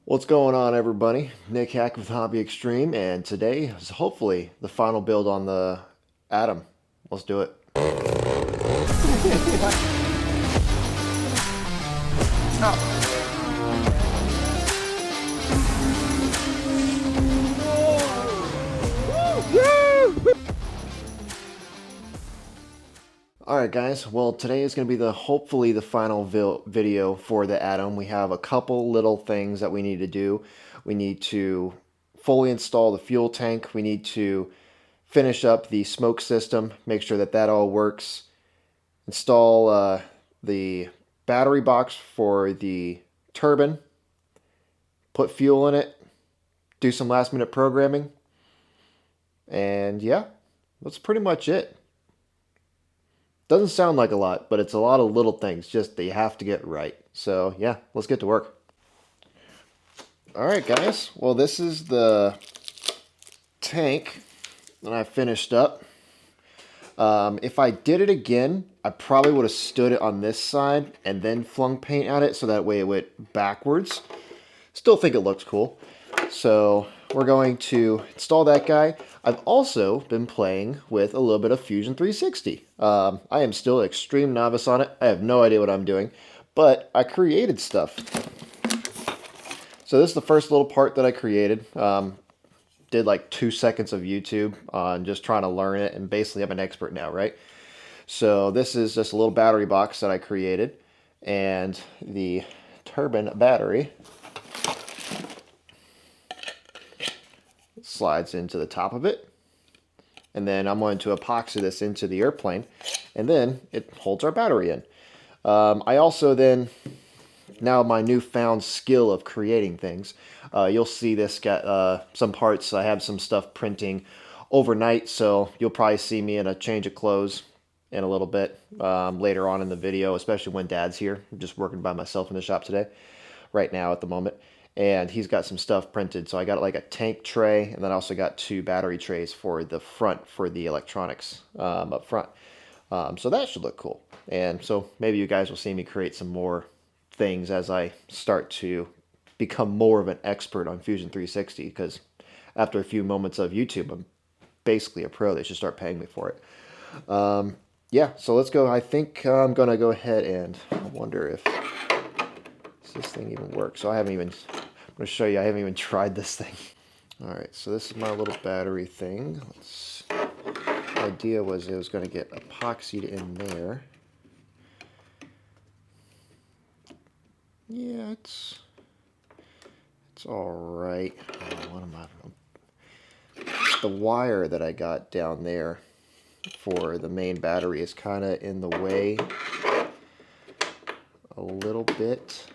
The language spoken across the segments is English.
What's going on, everybody? Nick Hack with Hobby Extreme, and today is hopefully the final build on the Atom. Let's do it. Alright guys, well today is going to be hopefully the final video for the Atom. We have a couple little things that we need to do. We need to fully install the fuel tank. We need to finish up the smoke system, make sure that that all works. Install the battery box for the turbine. Put fuel in it. Do some last minute programming. And yeah, that's pretty much it. Doesn't sound like a lot, but it's a lot of little things just that you have to get right. So yeah, let's get to work. Alright guys, well this is the tank that I finished up. If I did it again, I probably would have stood it on this side and then flung paint at it so that way it went backwards. Still think it looks cool. So we're going to install that guy. I've also been playing with a little bit of Fusion 360. I am still an extreme novice on it. I have no idea what I'm doing, but I created stuff. So this is the first little part that I created. Did like 2 seconds of YouTube on just trying to learn it, and basically I'm an expert now, right? So this is just a little battery box that I created, and the turbine battery slides into the top of it, and then I'm going to epoxy this into the airplane, and then it holds our battery in. I also then, now my newfound skill of creating things, you'll see this got some parts. I have some stuff printing overnight, so you'll probably see me in a change of clothes in a little bit later on in the video, especially when Dad's here. I'm just working by myself in the shop today, right now at the moment. And he's got some stuff printed. So I got like a tank tray, and then I also got 2 battery trays for the front for the electronics up front. So that should look cool. And so maybe you guys will see me create some more things as I start to become more of an expert on Fusion 360, because after a few moments of YouTube, I'm basically a pro. They should start paying me for it. Yeah, so let's go. I think I'm going to go ahead and I wonder if this thing even works. So I haven't even, I'm going to show you, I haven't even tried this thing. All right, so this is my little battery thing. The idea was it was going to get epoxied in there. Yeah, it's all right. What am I? The wire that I got down there for the main battery is kind of in the way a little bit.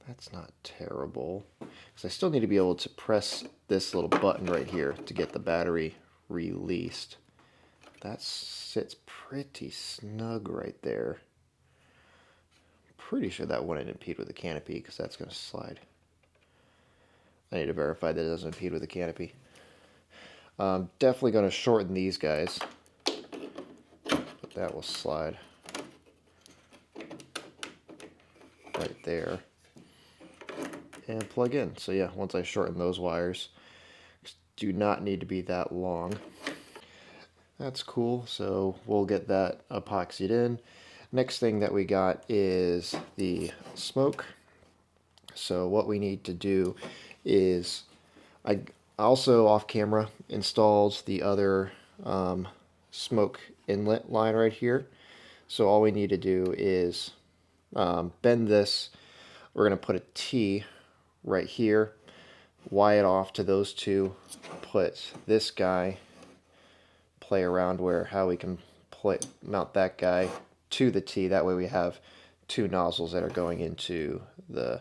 That's not terrible, because I still need to be able to press this little button right here to get the battery released. That sits pretty snug right there. Pretty sure that wouldn't impede with the canopy, because that's going to slide. I need to verify that it doesn't impede with the canopy. Definitely going to shorten these guys, but that will slide right there and plug in. So yeah, once I shorten those wires, do not need to be that long. That's cool. So we'll get that epoxied in. Next thing that we got is the smoke. So what we need to do is, I also off camera installed the other smoke inlet line right here. So all we need to do is bend this. We're going to put a T right here, wire it off to those two, put this guy, play around how we can mount that guy to the T. That way we have 2 nozzles that are going into the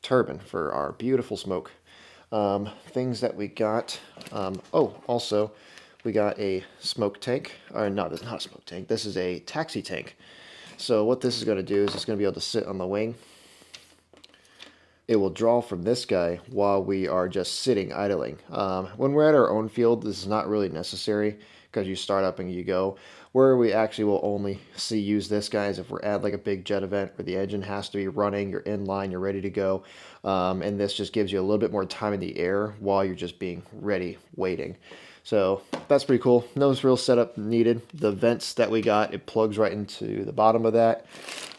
turbine for our beautiful smoke. Things that we got, oh, also we got a smoke tank, or no, this is not a smoke tank, this is a taxi tank. So what this is going to do is it's going to be able to sit on the wing. It will draw from this guy while we are just sitting idling. When we're at our own field, this is not really necessary, because you start up and you go. Where we actually will only use this, guys, if we're at like a big jet event where the engine has to be running, you're in line, you're ready to go. And this just gives you a little bit more time in the air while you're just being ready, waiting. So that's pretty cool. No real setup needed. The vents that we got, it plugs right into the bottom of that.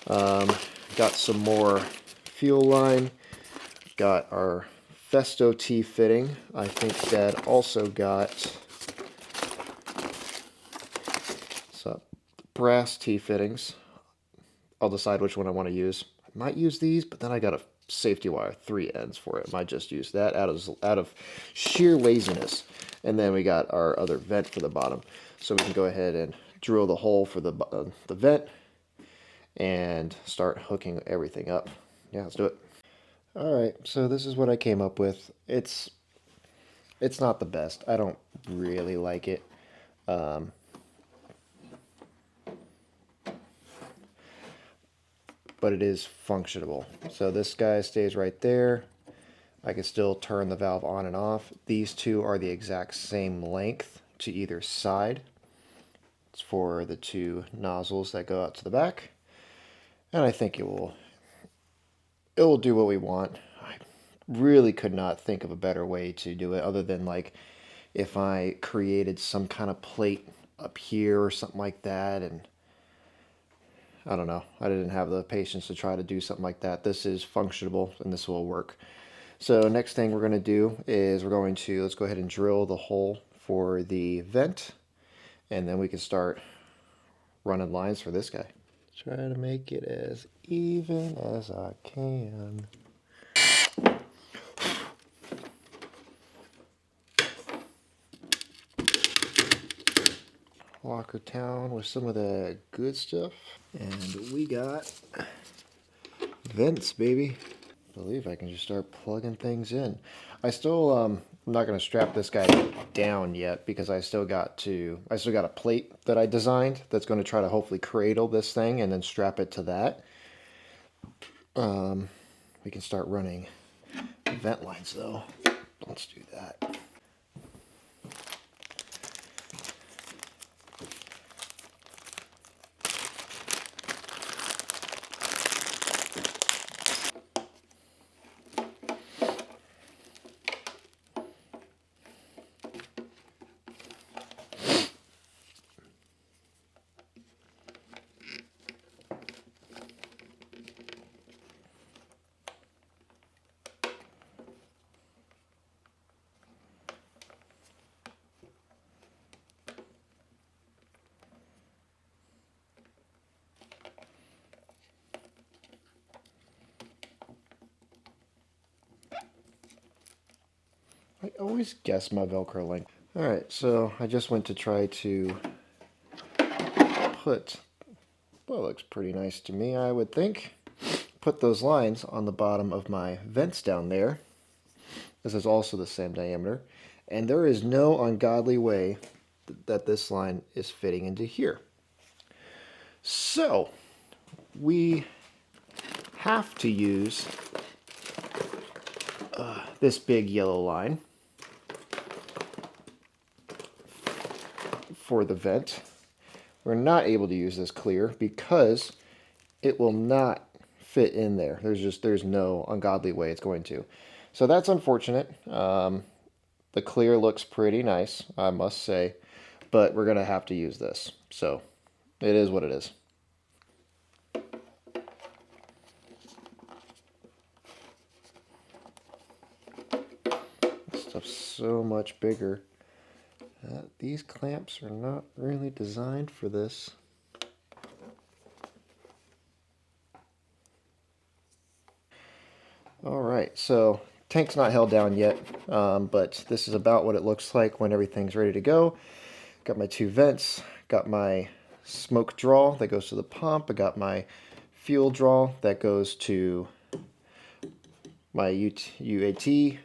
Got some more fuel line. Got our Festo T fitting. I think Dad also got some brass T fittings. I'll decide which one I want to use. I might use these, but then I got a safety wire, 3 ends for it. Might just use that out of sheer laziness. And then we got our other vent for the bottom. So we can go ahead and drill the hole for the vent and start hooking everything up. Yeah, let's do it. Alright, so this is what I came up with. It's not the best. I don't really like it. But it is functional. So this guy stays right there. I can still turn the valve on and off. These two are the exact same length to either side. It's for the 2 nozzles that go out to the back. And I think it will do what we want. I really could not think of a better way to do it other than like if I created some kind of plate up here or something like that, and I don't know. I didn't have the patience to try to do something like that. This is functional and this will work. So next thing we're going to do is let's go ahead and drill the hole for the vent, and then we can start running lines for this guy. Try to make it as even as I can. Lock her down with some of the good stuff. And we got vents, baby. I believe I can just start plugging things in. I still I'm not going to strap this guy down yet because I still got a plate that I designed that's going to try to hopefully cradle this thing and then strap it to that. We can start running vent lines though. Let's do that. I always guess my Velcro length. Alright, so I just went to try to put, well, it looks pretty nice to me, I would think. Put those lines on the bottom of my vents down there. This is also the same diameter. And there is no ungodly way that this line is fitting into here. So, we have to use this big yellow line for the vent. We're not able to use this clear because it will not fit in there. There's no ungodly way it's going to. So that's unfortunate. The clear looks pretty nice, I must say, but we're going to have to use this. So it is what it is. This stuff's so much bigger. These clamps are not really designed for this. Alright, so tank's not held down yet, but this is about what it looks like when everything's ready to go. Got my 2 vents, got my smoke draw that goes to the pump, I got my fuel draw that goes to my UAT,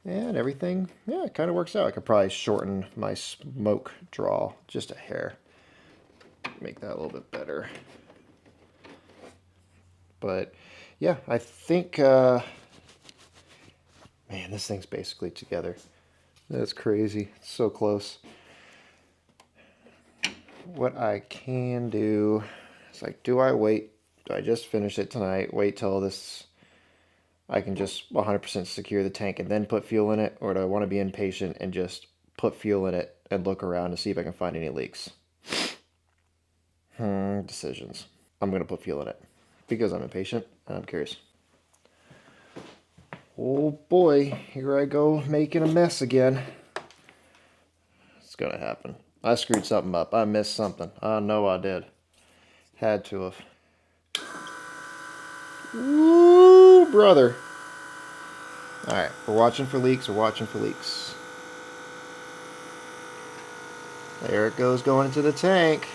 and everything, yeah, it kind of works out. I could probably shorten my smoke draw just a hair, make that a little bit better. But yeah, I think, man, this thing's basically together. That's crazy. It's so close. what I can do is like, do I wait? Do I just finish it tonight? Wait till this, I can just 100% secure the tank and then put fuel in it? Or do I want to be impatient and just put fuel in it and look around to see if I can find any leaks? Decisions. I'm going to put fuel in it because I'm impatient and I'm curious. Oh boy, here I go making a mess again. It's going to happen. I screwed something up. I missed something. I know I did. Had to have. Woo, brother. Alright, we're watching for leaks. We're watching for leaks. There it goes, going into the tank.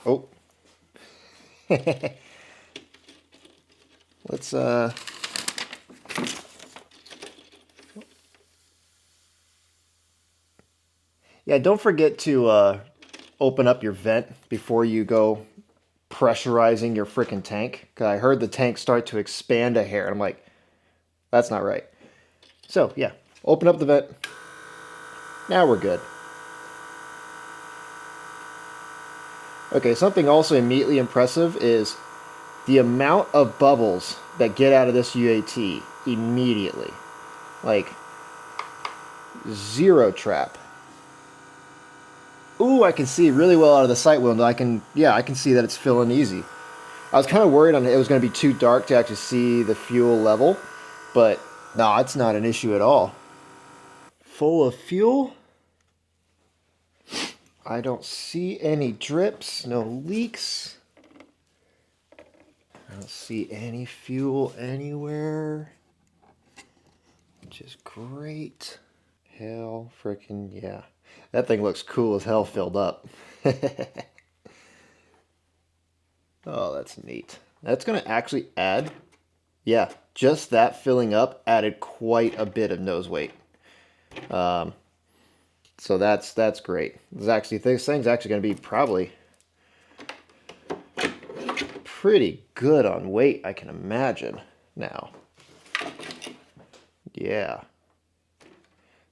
Oh. Let's, yeah, don't forget to, open up your vent before you go pressurizing your freaking tank. Because I heard the tank start to expand a hair. And I'm like, that's not right. So, yeah, open up the vent. Now we're good. Okay, something also immediately impressive is the amount of bubbles that get out of this UAT immediately. Like, zero trap. Ooh, I can see really well out of the sight window. I can see that it's filling easy. I was kind of worried it was going to be too dark to actually see the fuel level, but no, it's not an issue at all. Full of fuel. I don't see any drips, no leaks. I don't see any fuel anywhere, which is great. Hell frickin' yeah. That thing looks cool as hell filled up. Oh, that's neat. That's going to actually add, yeah, just that filling up added quite a bit of nose weight. So that's great. This thing's actually going to be probably pretty good on weight, I can imagine now. Yeah.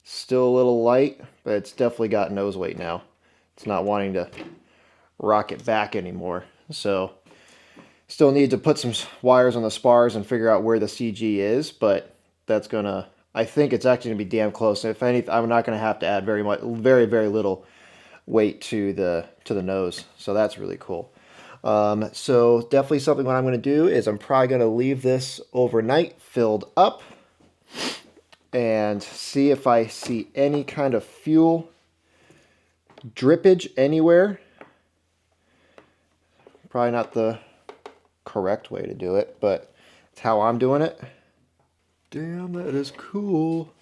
Still a little light, but it's definitely got nose weight now. It's not wanting to rock it back anymore. So still need to put some wires on the spars and figure out where the CG is, but that's gonna, I think it's actually gonna be damn close. If anything, I'm not gonna have to add very very little weight to the nose. So that's really cool. So definitely something what I'm gonna do is I'm probably gonna leave this overnight filled up and see if I see any kind of fuel drippage anywhere. Probably not the correct way to do it, but it's how I'm doing it. Damn, that is cool.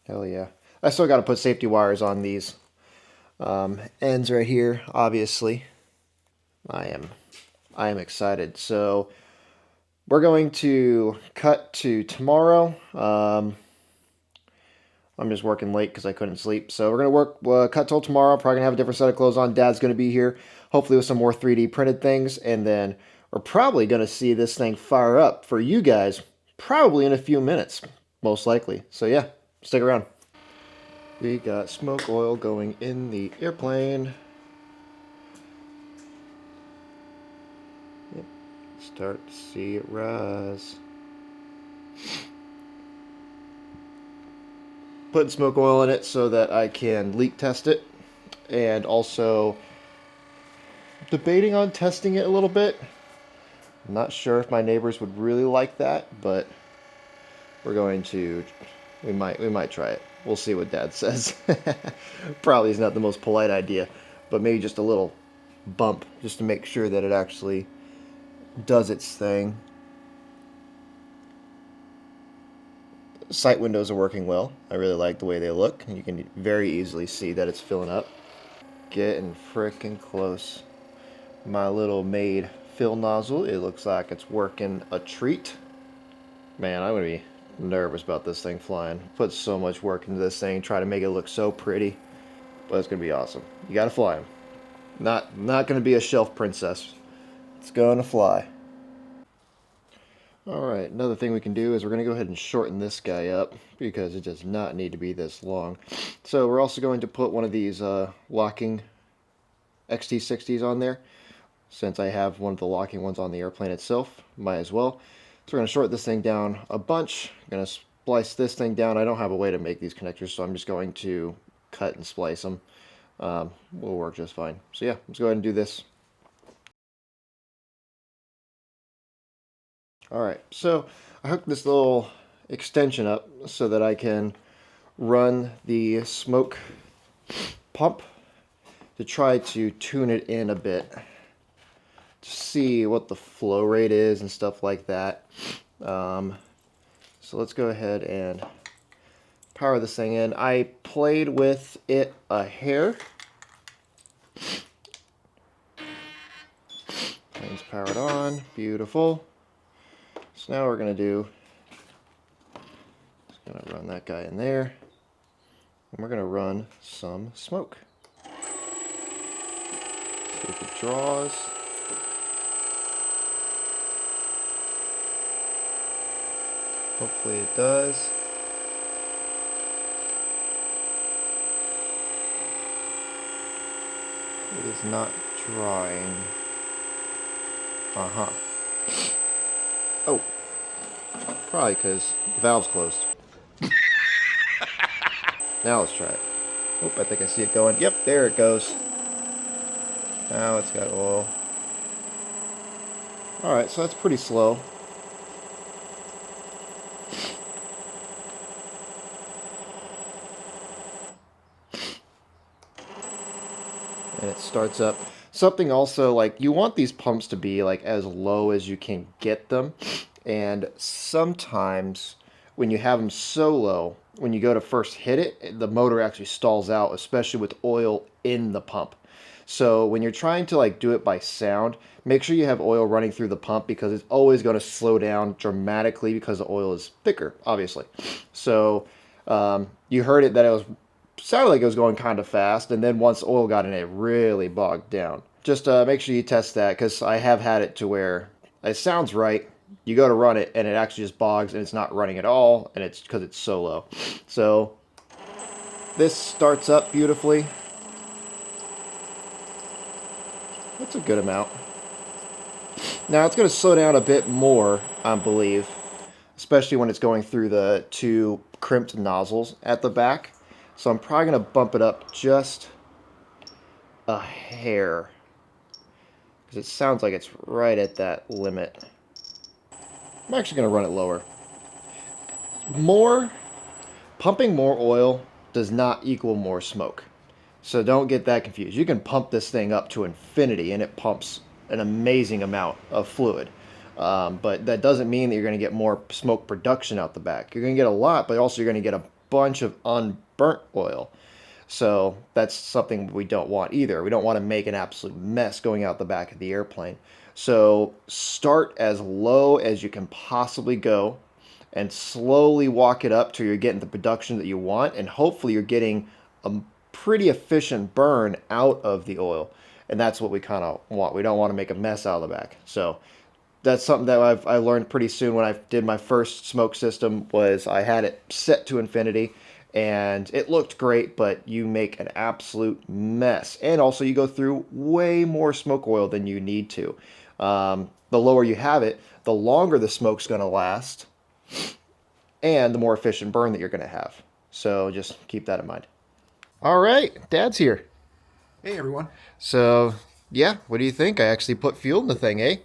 Hell yeah. I still got to put safety wires on these ends right here, obviously. I am excited. So we're going to cut to tomorrow. I'm just working late because I couldn't sleep. So we're going to cut till tomorrow. Probably going to have a different set of clothes on. Dad's going to be here, hopefully with some more 3D printed things. And then we're probably going to see this thing fire up for you guys probably in a few minutes, most likely. So yeah, stick around. We got smoke oil going in the airplane. Yep. Start to see it rise. Putting smoke oil in it so that I can leak test it, and also debating on testing it a little bit. I'm not sure if my neighbors would really like that, but we might try it. We'll see what Dad says. Probably is not the most polite idea, but maybe just a little bump just to make sure that it actually does its thing. Sight windows are working well. I really like the way they look. You can very easily see that it's filling up. Getting frickin' close. My little made fill nozzle, it looks like it's working a treat. Man, I'm gonna be nervous about this thing flying. Put so much work into this thing, try to make it look so pretty. But it's gonna be awesome. You gotta fly him. Not gonna be a shelf princess. It's gonna fly. Alright, another thing we can do is we're going to go ahead and shorten this guy up because it does not need to be this long. So we're also going to put one of these locking XT60s on there. Since I have one of the locking ones on the airplane itself, might as well. So we're going to short this thing down a bunch. I'm going to splice this thing down. I don't have a way to make these connectors, so I'm just going to cut and splice them. Will work just fine. So yeah, let's go ahead and do this. Alright, so I hooked this little extension up so that I can run the smoke pump to try to tune it in a bit to see what the flow rate is and stuff like that. So let's go ahead and power this thing in. I played with it a hair. Thing's powered on. Beautiful. So now we're going to do, just going to run that guy in there. And we're going to run some smoke. See if it draws. Hopefully it does. It is not drawing. Uh-huh. Oh. Probably because the valve's closed. Now let's try it. Oh, I think I see it going. Yep, there it goes. Now it's got oil. Alright, so that's pretty slow. And it starts up. Something also, like, you want these pumps to be like as low as you can get them. And sometimes when you have them so low, when you go to first hit it, the motor actually stalls out, especially with oil in the pump. So when you're trying to like do it by sound, make sure you have oil running through the pump because it's always going to slow down dramatically because the oil is thicker, obviously. So you heard it that it was sounded like it was going kind of fast, and then once oil got in it really bogged down. Just make sure you test that because I have had it to where it sounds right. You go to run it and it actually just bogs and it's not running at all, and it's because it's so low. So this starts up beautifully. That's a good amount. Now it's going to slow down a bit more, I believe, especially when it's going through the two crimped nozzles at the back. So I'm probably going to bump it up just a hair because it sounds like it's right at that limit. I'm actually going to run it lower. Pumping more oil does not equal more smoke. So don't get that confused. You can pump this thing up to infinity and it pumps an amazing amount of fluid. But that doesn't mean that you're going to get more smoke production out the back. You're going to get a lot, but also you're going to get a bunch of unburnt oil. So that's something we don't want either. We don't want to make an absolute mess going out the back of the airplane. So start as low as you can possibly go and slowly walk it up till you're getting the production that you want, and hopefully you're getting a pretty efficient burn out of the oil. And that's what we kind of want. We don't want to make a mess out of the back. So that's something that I learned pretty soon when I did my first smoke system. Was I had it set to infinity and it looked great, but you make an absolute mess. And also you go through way more smoke oil than you need to. The lower you have it, the longer the smoke's going to last and the more efficient burn that you're going to have. So just keep that in mind. All right, Dad's here. Hey, everyone. So, yeah, what do you think? I actually put fuel in the thing, eh?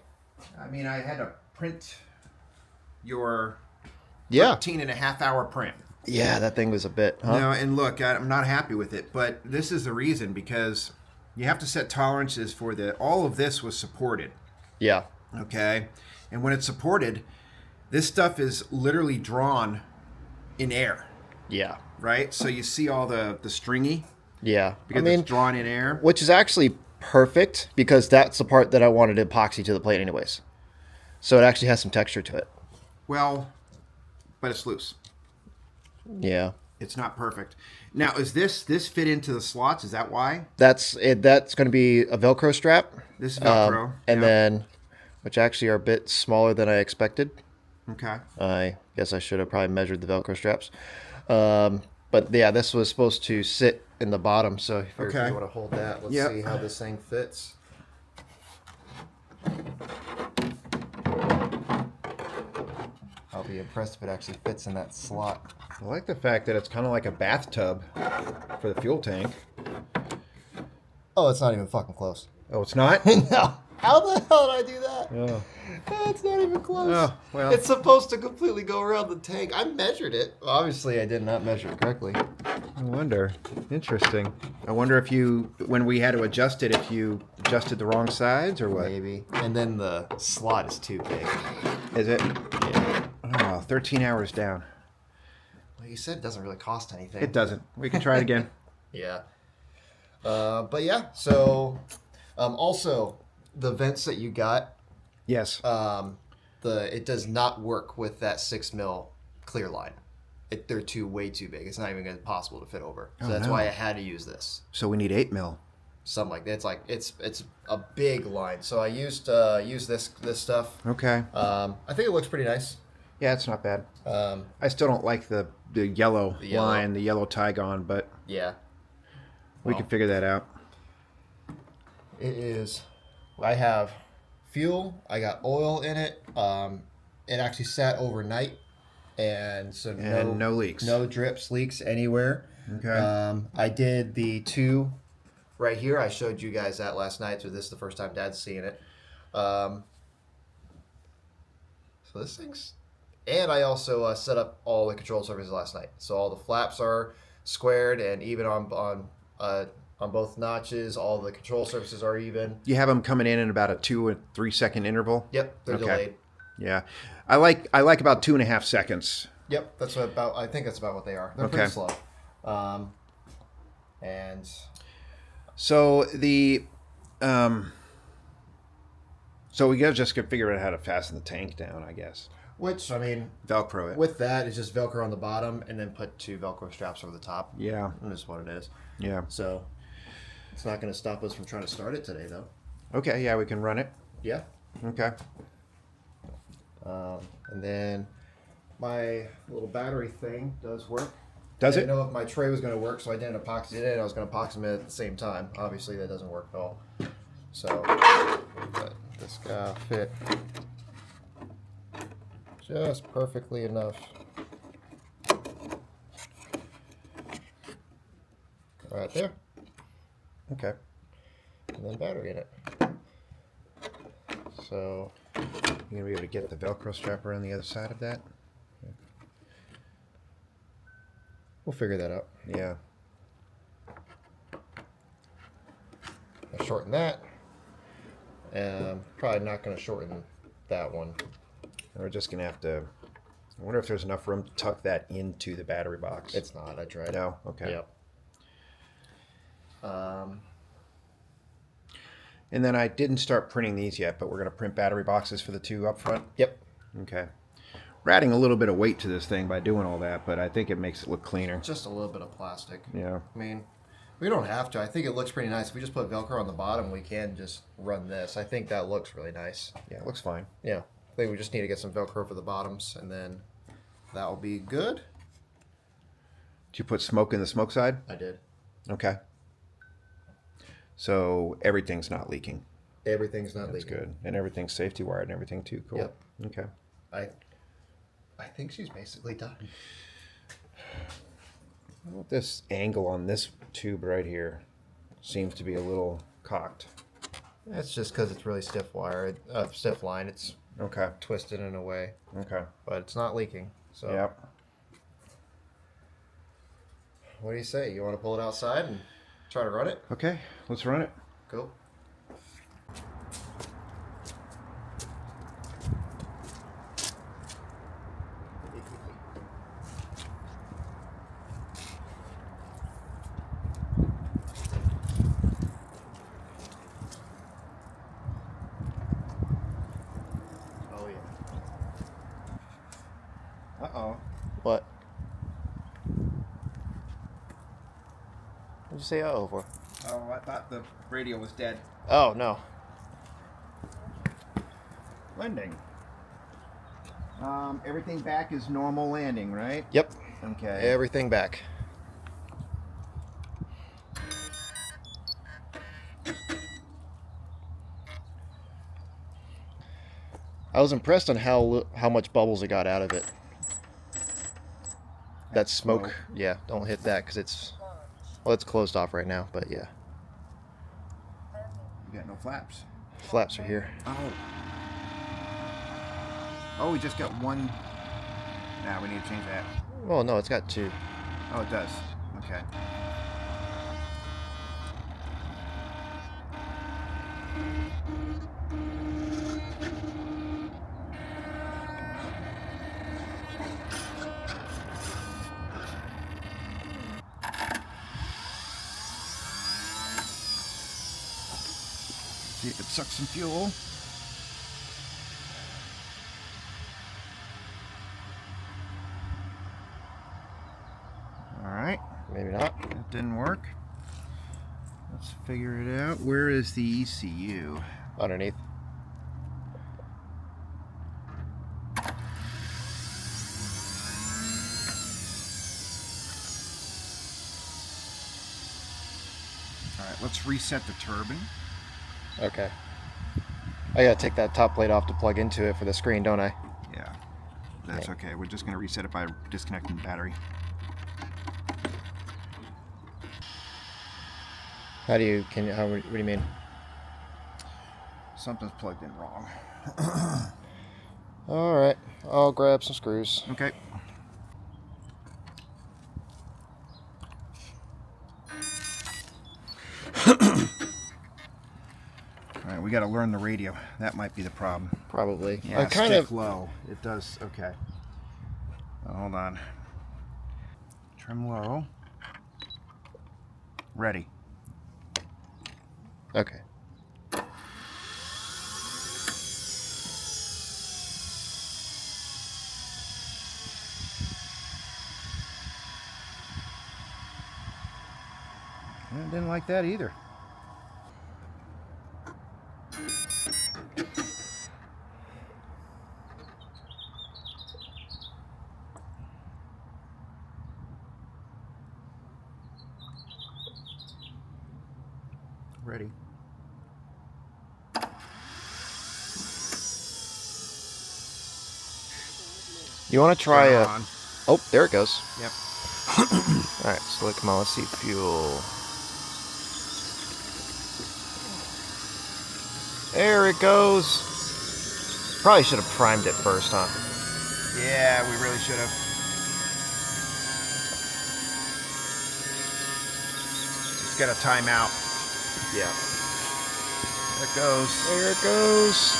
I mean, I had to print your Yeah. 13 and a half hour print. Yeah, that thing was a bit, huh? No, and look, I'm not happy with it, but this is the reason, because you have to set tolerances for all of this was supported. Yeah. Okay? And when it's supported, this stuff is literally drawn in air. Yeah. Right? So you see all the stringy? Yeah. Because it's drawn in air. Which is actually perfect because that's the part that I wanted to epoxy to the plate anyways. So it actually has some texture to it. Well, but it's loose. Yeah. It's not perfect. Now, is this fit into the slots? Is that why? That's it. That's going to be a Velcro strap. This is Velcro. And then, which actually are a bit smaller than I expected. Okay. I guess I should have probably measured the Velcro straps. But yeah, this was supposed to sit in the bottom. So if Okay. you want to hold that, let's Yep. see how this thing fits. I'll be impressed if it actually fits in that slot. I like the fact that it's kind of like a bathtub for the fuel tank. Oh, it's not even fucking close. Oh, it's not? No. How the hell did I do that? Oh. It's not even close. Oh, well. It's supposed to completely go around the tank. I measured it. Obviously, I did not measure it correctly. I wonder. Interesting. I wonder if you, when we had to adjust it, if you adjusted the wrong sides or what? Maybe. And then the slot is too big. Is it? Yeah. Oh, 13 hours down. Well, you said it doesn't really cost anything. It doesn't. We can try it again. Yeah. But yeah, so also the vents that you got, Yes. it does not work with that 6 mil clear line. They're way too big. It's not even possible to fit over. So that's why I had to use this. So we need 8 mil. Something like that. It's a big line. So I used this stuff. Okay. I think it looks pretty nice. Yeah, it's not bad. I still don't like the yellow line, the yellow Tygon, but yeah, we can figure that out. It is. I have fuel. I got oil in it. It actually sat overnight, and so no leaks, no drips, leaks anywhere. Okay. I did the 2 right here. I showed you guys that last night. So this is the first time Dad's seeing it. So this thing's. And I also set up all the control surfaces last night. So all the flaps are squared, and even on both notches, all the control surfaces are even. You have them coming in about a 2 or 3 second interval. Yep, they're delayed. Yeah, I like about 2.5 seconds. Yep, that's about. I think that's about what they are. They're pretty slow. And so the so we gotta just figure out how to fasten the tank down, I guess. which I mean, Velcro it. with that, it's just Velcro on the bottom, and then put 2 Velcro straps over the top. Yeah, And that's what it is. yeah. So it's not going to stop us from trying to start it today, though. Okay, yeah, we can run it. Yeah. Okay. And then my little battery thing does work. Does I it? didn't know if my tray was going to work, so I didn't epoxy it in. I was going to epoxy it at the same time. Obviously, that doesn't work at all. So, but this guy fit just perfectly enough. Right there. Okay. And then battery in it. So, You gonna be able to get the Velcro strap around the other side of that? we'll figure that out. Yeah. I'll shorten that. Probably not going to shorten that one. We're just gonna have to. I wonder if there's enough room to tuck that into the battery box. It's not. I tried. No. Okay. Yep. And then I didn't start printing these yet, but we're gonna print battery boxes for the 2 up front. Yep. Okay. We're adding a little bit of weight to this thing by doing all that, but I think it makes it look cleaner. Just a little bit of plastic. Yeah. I mean, we don't have to. I think it looks pretty nice. If we just put Velcro on the bottom, we can just run this. I think that looks really nice. Yeah, it looks fine. Yeah. I think we just need to get some Velcro for the bottoms, and then that will be good. Did you put smoke in the smoke side? I did. Okay. So everything's not leaking. Everything's not That's leaking. good. And everything's safety wired and everything too. Cool. Yep. Okay. I think she's basically done. Well, this angle on this tube right here seems to be a little cocked. That's just because it's really stiff wire, stiff line. It's Okay. twisted in a way, Okay. but it's not leaking. So, Yep. what do you say? You want to pull it outside and try to run it? Okay. Let's run it. Cool. Oh yeah. Uh-oh. What? What'd you say uh-oh for? Oh, I thought the radio was dead. Oh, no. Lending. Everything back is normal landing, right? Yep. Okay. Everything back. I was impressed on how much bubbles it got out of it. That smoke, yeah, don't hit that because it's, well, it's closed off right now, but yeah. You got no flaps. Flaps are here. Oh, we just got one. Nah, we need to change that. Oh no, it's got two. Oh, it does. Okay. See if it sucks some fuel. All right. Maybe not. That didn't work. Let's figure it out. Where is the ECU? Underneath. All right, let's reset the turbine. Okay. I gotta take that top plate off to plug into it for the screen, don't I? Yeah, that's okay. We're just going to reset it by disconnecting the battery. What do you mean? Something's plugged in wrong. Alright, I'll grab some screws. Okay. All right, we got to learn the radio. That might be the problem. Probably. Yeah, I kind of low. It does. Okay. Hold on. Trim low. Ready. Okay. I didn't like that either. Ready. You want to try Turn a... on. Oh, there it goes. Yep. Alright, so come on, let's see fuel. There it goes. Probably should have primed it first, huh? Yeah, we really should have. It's got a timeout. Yeah. There it goes. There it goes.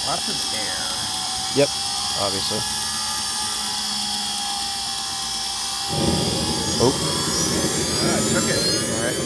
Lots of air. Yep, obviously. Oh. I took it. All right.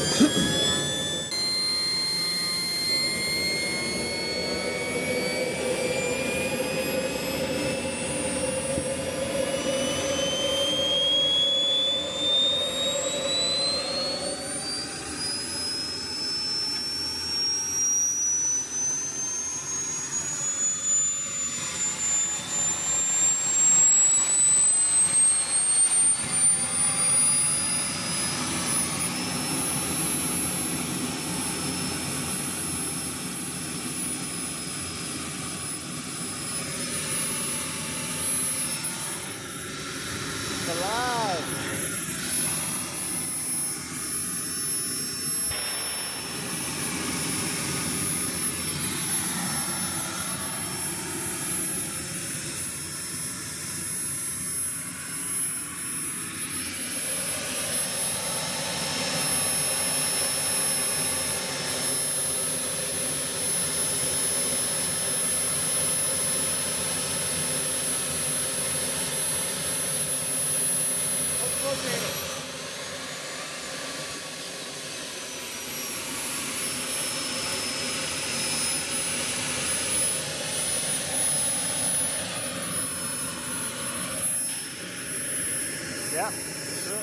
Yeah, sure.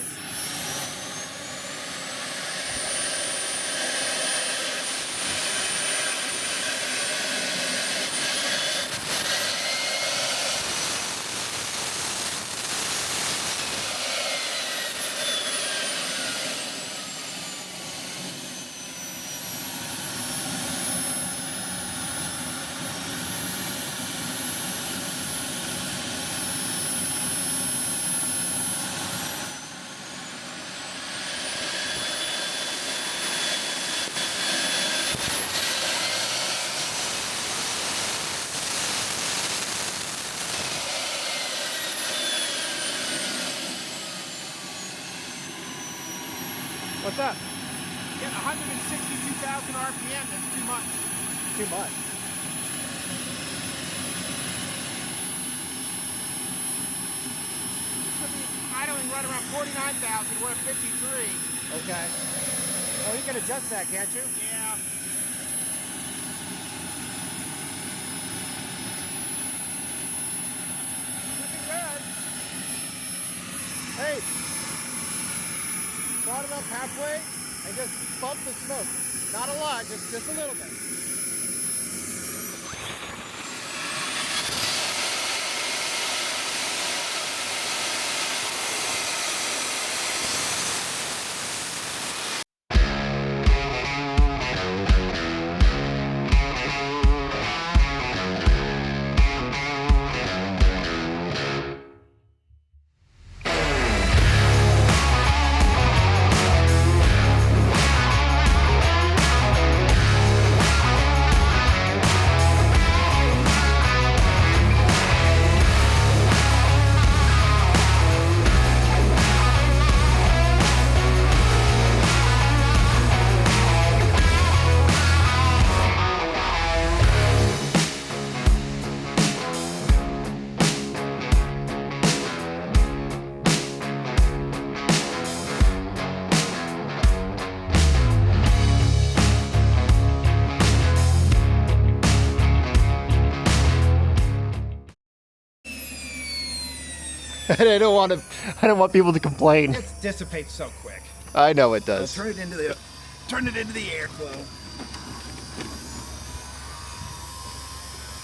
What's up? Getting 162,000 RPM, that's too much. Too much. Should be idling right around 49,000. We're at 53. Okay. Oh, you can adjust that, can't you? Yeah. Looking good. Hey, start it up halfway and just bump the smoke. Not a lot, just a little bit. I don't want people to complain. It dissipates so quick. I know it So does. turn it into the airflow.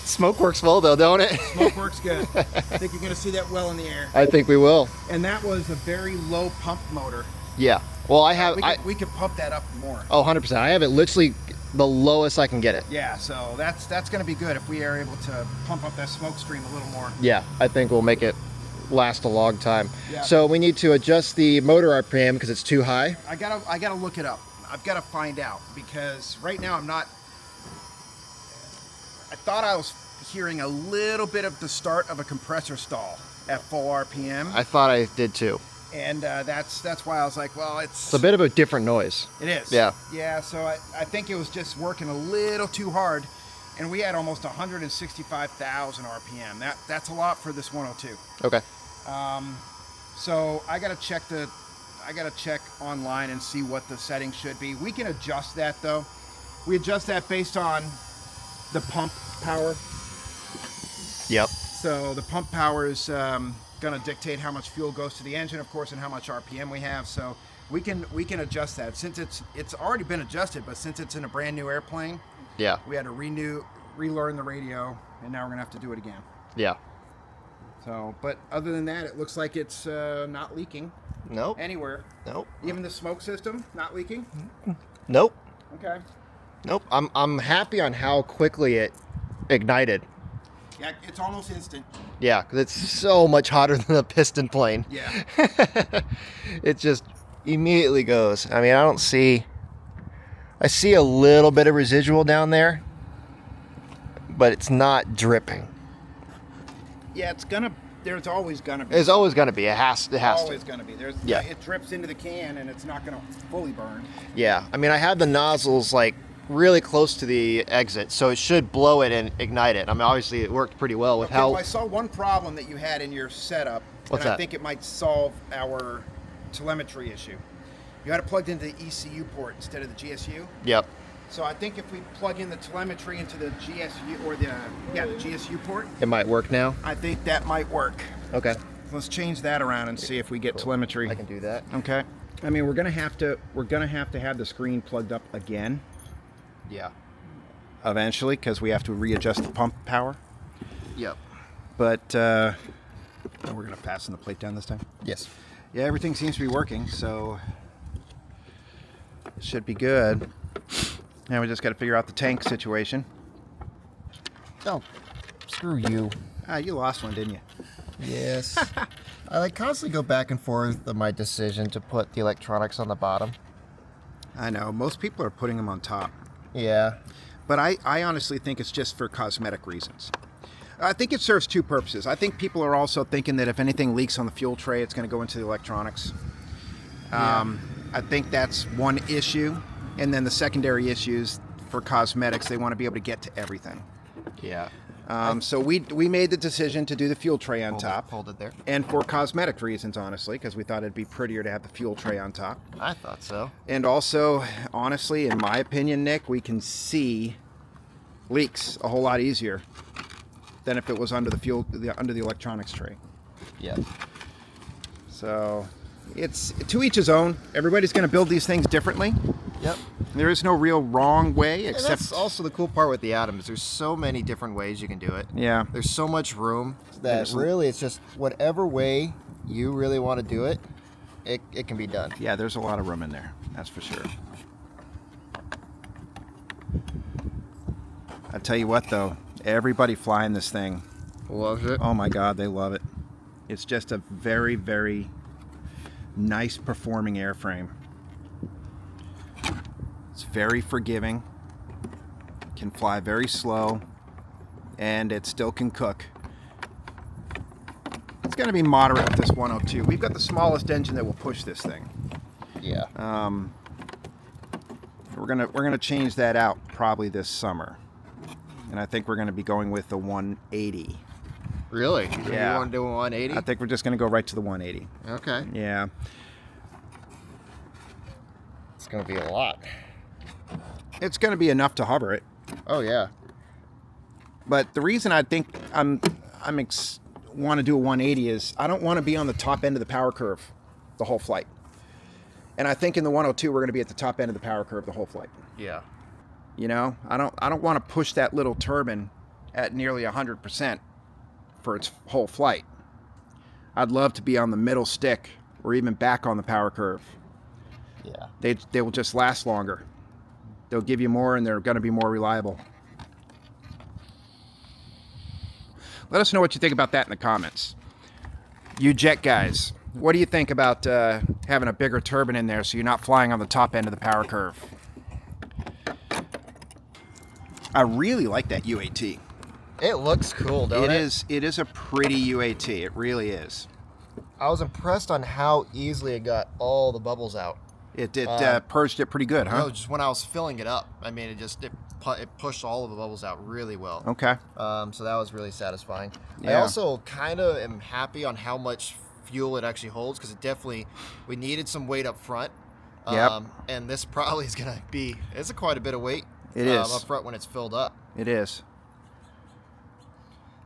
Smoke works well though, don't it? Smoke works good. I think you're going to see that well in the air. I think we will. And that was a very low pump motor. Yeah. Well, I have. We could pump that up more. Oh, 100%. I have it literally the lowest I can get it. Yeah, so that's going to be good if we are able to pump up that smoke stream a little more. Yeah, I think we'll make it last a long time. Yeah. So we need to adjust the motor RPM because it's too high. I gotta look it up. I've got to find out because right now I'm not. I thought I was hearing a little bit of the start of a compressor stall at full RPM, I thought I did too. and that's why I was like, well, It's a bit of a different noise. It is. Yeah. Yeah. So I think it was just working a little too hard, and we had almost 165,000 RPM. That's a lot for this 102. Okay. So I gotta check online and see what the settings should be. We can adjust that though. We adjust that based on the pump power. Yep. So the pump power is gonna dictate how much fuel goes to the engine, of course, and how much RPM we have. So we can adjust that. Since it's already been adjusted, but since it's in a brand new airplane, Yeah. we had to relearn the radio, and now we're gonna have to do it again. Yeah. So, but other than that, it looks like it's not leaking Nope. anywhere. Nope. Even the smoke system not leaking. Nope. Okay. Nope. I'm happy on how quickly it ignited. Yeah, it's almost instant. Yeah, because it's so much hotter than a piston plane. Yeah. It just immediately goes. I mean, I see a little bit of residual down there, but it's not dripping. Yeah, there's always gonna be. It's always going to be. It has always to. gonna be. Yeah. It drips into the can, and it's not gonna fully burn. Yeah. I mean, I have the nozzles like really close to the exit, so it should blow it and ignite it. I mean, obviously it worked pretty well with Okay, well, I saw one problem that you had in your setup, What's and I that? think it might solve our telemetry issue. You had it plugged into the ECU port instead of the GSU. Yep. So I think if we plug in the telemetry into the GSU or the GSU port, It might work now. I think that might work. Okay. Let's change that around and see if we get telemetry. I can do that. Okay. I mean, we're gonna have to have the screen plugged up again Yeah. eventually because we have to readjust the pump power. Yep. But we're gonna fasten the plate down this time. Yes. Yeah, everything seems to be working, so it should be good. Now we just got to figure out the tank situation. Oh, screw you. You lost one, didn't you? Yes. I constantly go back and forth on my decision to put the electronics on the bottom. I know. Most people are putting them on top. Yeah. But I honestly think it's just for cosmetic reasons. I think it serves two purposes. I think people are also thinking that if anything leaks on the fuel tray, it's going to go into the electronics. Yeah. I think that's one issue. And then the secondary issues for cosmetics, they want to be able to get to everything. Yeah. So we made the decision to do the fuel tray on top. Hold it there. And for cosmetic reasons, honestly, because we thought it'd be prettier to have the fuel tray on top. I thought so. And also, honestly, in my opinion, Nick, we can see leaks a whole lot easier than if it was under under the electronics tray. Yeah. So it's to each his own. Everybody's going to build these things differently. Yep. There is no real wrong way, And except that's also the cool part with the Atoms. There's so many different ways you can do it. yeah. There's so much room that really it's just whatever way you really want to do it, it can be done. Yeah, there's a lot of room in there. That's for sure. I tell you what, though, everybody flying this thing, Loves it. oh my God, they love it. It's just a very, very nice performing airframe. It's very forgiving, can fly very slow, and it still can cook. It's going to be moderate with this 102. We've got the smallest engine that will push this thing. Yeah. We're gonna change that out probably this summer, and I think we're gonna be going with the 180. Really? Yeah. You want to do a 180? I think we're just gonna go right to the 180. Okay. Yeah. It's going to be a lot. It's gonna be enough to hover it. Oh, yeah. But the reason I think want to do a 180 is I don't want to be on the top end of the power curve the whole flight. And I think in the 102 we're going to be at the top end of the power curve the whole flight. Yeah. You know, I don't want to push that little turbine at nearly 100% for its whole flight. I'd love to be on the middle stick or even back on the power curve. Yeah. They will just last longer. They'll give you more and they're going to be more reliable. Let us know what you think about that in the comments. You jet guys, what do you think about having a bigger turbine in there so you're not flying on the top end of the power curve? I really like that UAT. It looks cool, don't it? It is a pretty UAT. It really is. I was impressed on how easily it got all the bubbles out. It purged it pretty good, huh? No, just when I was filling it up, I mean, it pushed all of the bubbles out really well. Okay. So that was really satisfying. I Yeah. also kind of am happy on how much fuel it actually holds because we needed some weight up front. Yep. And this probably is going to be, it's quite a bit of weight. It is. Up front when it's filled up. It is.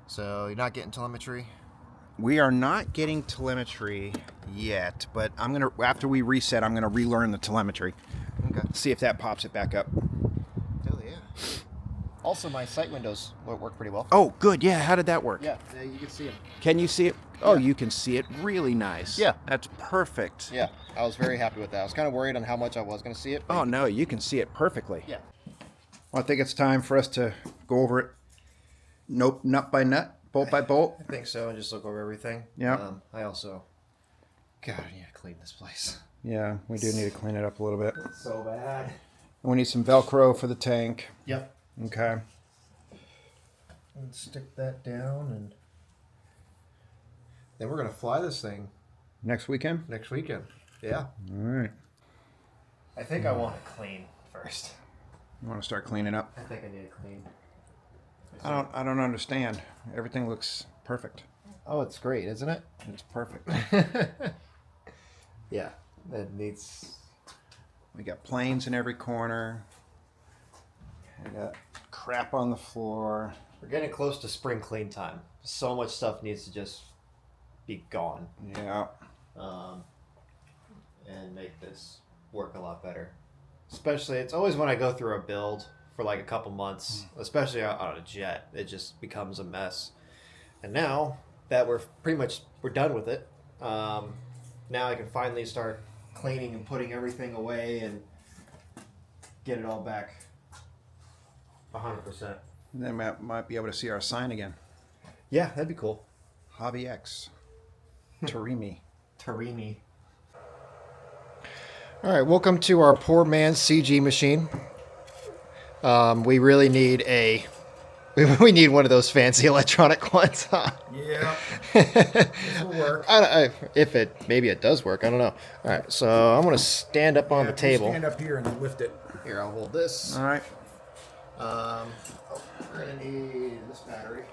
So you're not getting telemetry? We are not getting telemetry yet, but after we reset, I'm gonna relearn the telemetry. Okay. See if that pops it back up. Hell yeah. Also, my sight windows work pretty well. Oh, good. Yeah. How did that work? Yeah, you can see them. Can you see it? Oh, Yeah. you can see it. Really nice. Yeah. That's perfect. Yeah, I was very happy with that. I was kind of worried on how much I was going to see it. But Oh no, you can see it perfectly. yeah. Well, I think it's time for us to go over it. Nope, nut by nut, bolt by bolt. I think so, and just look over everything. Yeah. I also, God, I need to clean this place. Yeah, we do need to clean it up a little bit. It's so bad. And we need some Velcro for the tank. Yep. Okay. Let's stick that down, and then we're gonna fly this thing Next weekend? next weekend. Yeah. All right. I think I want to clean first. You want to start cleaning up? I think I need to clean. I don't understand. Everything looks perfect. Oh, it's great, isn't it? It's perfect. Yeah. It needs. We got planes in every corner. We got crap on the floor. We're getting close to spring clean time. So much stuff needs to just be gone. Yeah. And make this work a lot better. Especially, it's always when I go through a build for like a couple months, especially on a jet, it just becomes a mess. And now that we're done with it, now I can finally start cleaning and putting everything away and get it all back 100%. Then we might be able to see our sign again. Yeah, that'd be cool. Hobby X. Tarimi. Tarini. All right, welcome to our poor man's CG machine. We really need a We need one of those fancy electronic ones, huh? Yeah. This will work. Maybe it does work. I don't know. All right, so I'm gonna stand up on the table. Stand up here and then lift it. Here, I'll hold this. All right. We're gonna need this battery.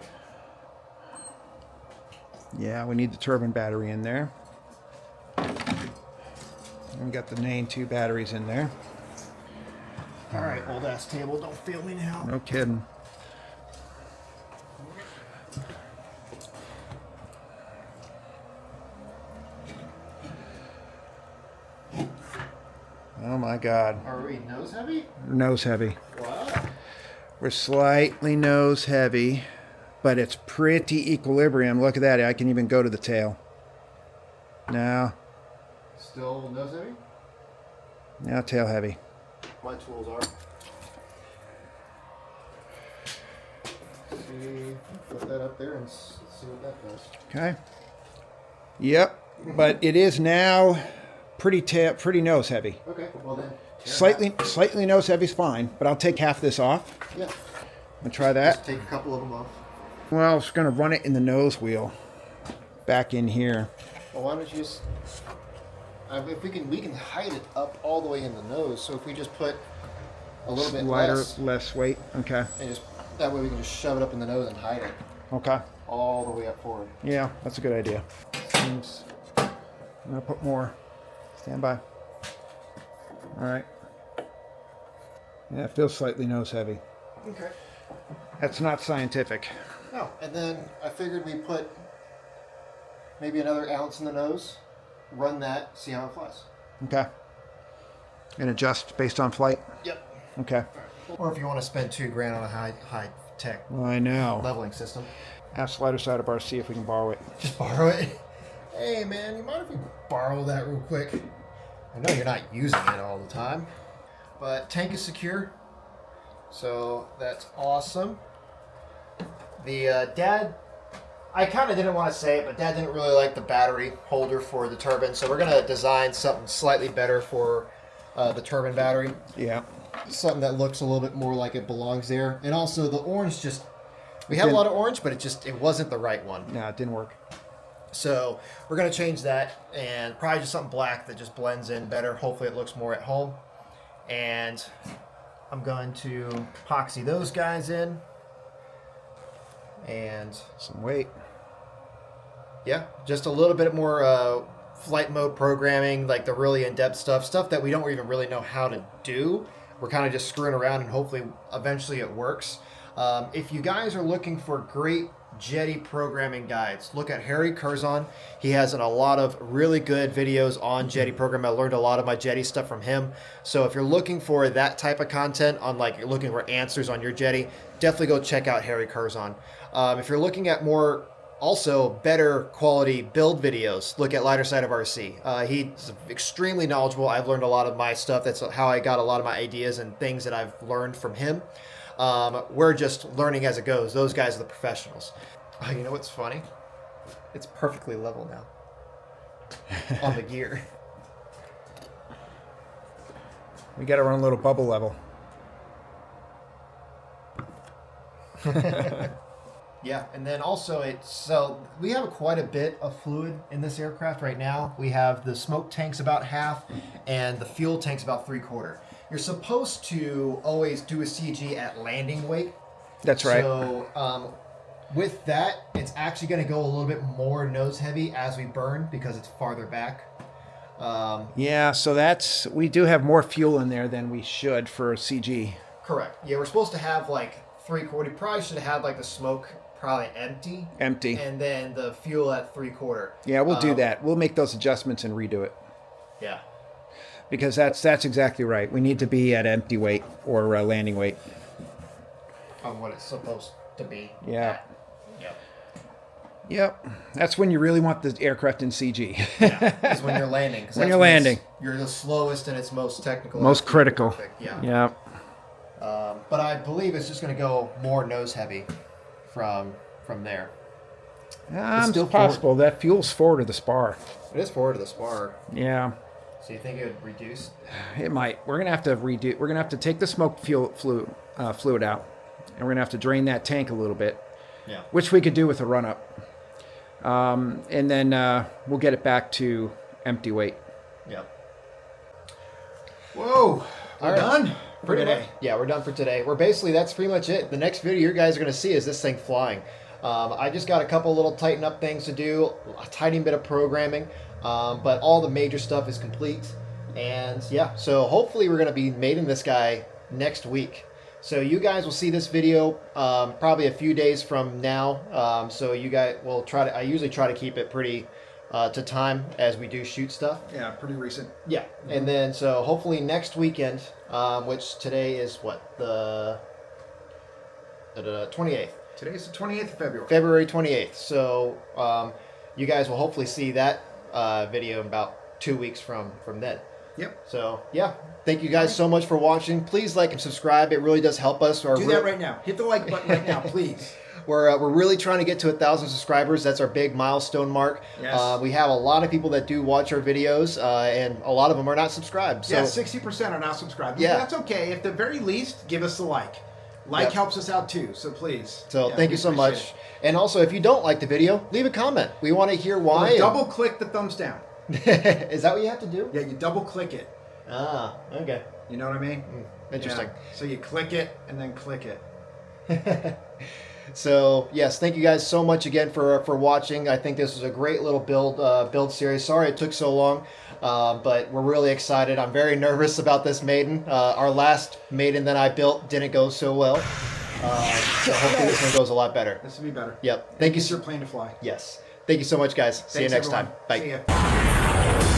Yeah, we need the turbine battery in there. And we got the main 2 batteries in there. All right, old ass table. Don't feel me now. No kidding. Oh my God. Are we nose heavy? Nose heavy. What? We're slightly nose heavy, but it's pretty equilibrium. Look at that. I can even go to the tail. No. Still nose heavy? Now tail heavy. My tools are. See, put that up there and see what that does. Okay. Yep. But it is now pretty nose heavy. Okay, well then. Slightly nose heavy is fine, but I'll take half this off. Yeah. And try that. Just take a couple of them off. Well, I was going to run it in the nose wheel. Back in here. Well, why don't you just? If we can hide it up all the way in the nose. So if we just put a little bit Lighter, less weight. Okay. and just that way we can just shove it up in the nose and hide it Okay. all the way up forward. Yeah, that's a good idea. Seems. I'm going to put more. Stand by. All right. Yeah, it feels slightly nose heavy. Okay. That's not scientific. No, and then I figured we put maybe another ounce in the nose, run that, see how it flies. Okay. And adjust based on flight? Yep. Okay. Or if you want to spend $2,000 on a high tech Well, I know. leveling system, Ask lighter side of our see if we can borrow it. just borrow it. Hey man, you mind if we borrow that real quick? I know you're not using it all the time, but tank is secure, so that's awesome. The dad, I kind of didn't want to say it, but Dad didn't really like the battery holder for the turbine, so we're gonna design something slightly better for the turbine battery. Yeah. Something that looks a little bit more like it belongs there, and also the orange just. We have a lot of orange, but it wasn't the right one. No, it didn't work. So we're going to change that and probably just something black that just blends in better. Hopefully it looks more at home. And I'm going to epoxy those guys in. And Some weight. yeah, just a little bit more flight mode programming, like the really in-depth stuff that we don't even really know how to do. We're kind of just screwing around and hopefully eventually it works. If you guys are looking for great Jetty programming guides, look at Harry Curzon. He has a lot of really good videos on Jetty programming. I learned a lot of my Jetty stuff from him. So if you're looking for that type of content on like you're looking for answers on your Jetty, definitely go check out Harry Curzon. If you're looking at more also better quality build videos, look at Lighter Side of RC. He's extremely knowledgeable. I've learned a lot of my stuff. That's how I got a lot of my ideas and things that I've learned from him. We're just learning as it goes. Those guys are the professionals. Oh, you know what's funny? It's perfectly level now on the gear. We got our own little bubble level. Yeah, and then also so we have quite a bit of fluid in this aircraft right now. We have the smoke tanks about half and the fuel tanks about 3/4. You're supposed to always do a CG at landing weight. That's right. So with that, it's actually going to go a little bit more nose heavy as we burn because it's farther back. Yeah, so we do have more fuel in there than we should for a CG. Correct. Yeah, we're supposed to have like 3/4. Probably should have had like the smoke probably empty. Empty. And then the fuel at 3/4. Yeah, we'll do that. We'll make those adjustments and redo it. Yeah. Because that's exactly right. We need to be at empty weight or landing weight. On what it's supposed to be. Yeah. At. Yep. Yep. That's when you really want the aircraft in CG. Yeah. It's when you're landing. When you're landing. You're the slowest and it's most technical. Most critical. Perfect. Yeah. Yeah. But I believe it's just going to go more nose heavy from there. It's still still possible. That fuel's forward of the spar. It is forward of the spar. Yeah. So you think it would reduce? It might. We're gonna have to redo. We're gonna have to take the smoke fluid out, and we're gonna have to drain that tank a little bit, Yeah. which we could do with a run up. And then we'll get it back to empty weight. Yep. Whoa, we're All right. done for Pretty today. much. Yeah, we're done for today. That's pretty much it. The next video you guys are going to see is this thing flying. I just got a couple little tighten up things to do, a tiny bit of programming, but all the major stuff is complete. And yeah, so hopefully we're going to be mating this guy next week. So you guys will see this video probably a few days from now. So you guys will I usually try to keep it pretty to time as we do shoot stuff. Yeah, pretty recent. Yeah, and then so hopefully next weekend, which today is what, the 28th. Today's the 28th of February. February 28th. So you guys will hopefully see that video in about 2 weeks from then. Yep. So yeah, thank you guys so much for watching. Please like and subscribe. It really does help us. Do that right now. Hit the like button right now, please. We're really trying to get to 1,000 subscribers. That's our big milestone mark. Yes. We have a lot of people that do watch our videos, and a lot of them are not subscribed. So Yeah, 60% are not subscribed. Yeah. That's okay. At the very least, give us the like. Yep. Helps us out too, so please. So Yeah, thank we you so appreciate much. And also, if you don't like the video, leave a comment. We want to hear why. Or double click the thumbs down. Is that what you have to do? Yeah, you double click it. Ah, okay. You know what I mean? Interesting. Yeah. So you click it and then click it. So yes, thank you guys so much again for watching. I think this was a great little build series. Sorry it took so long, but we're really excited. I'm very nervous about this maiden. Our last maiden that I built didn't go so well. So hopefully this one goes a lot better. This will be better. Yep. Thank you. It's your plane to fly. Yes. Thank you so much, guys. See you Thanks, next everyone. time. Bye. See ya.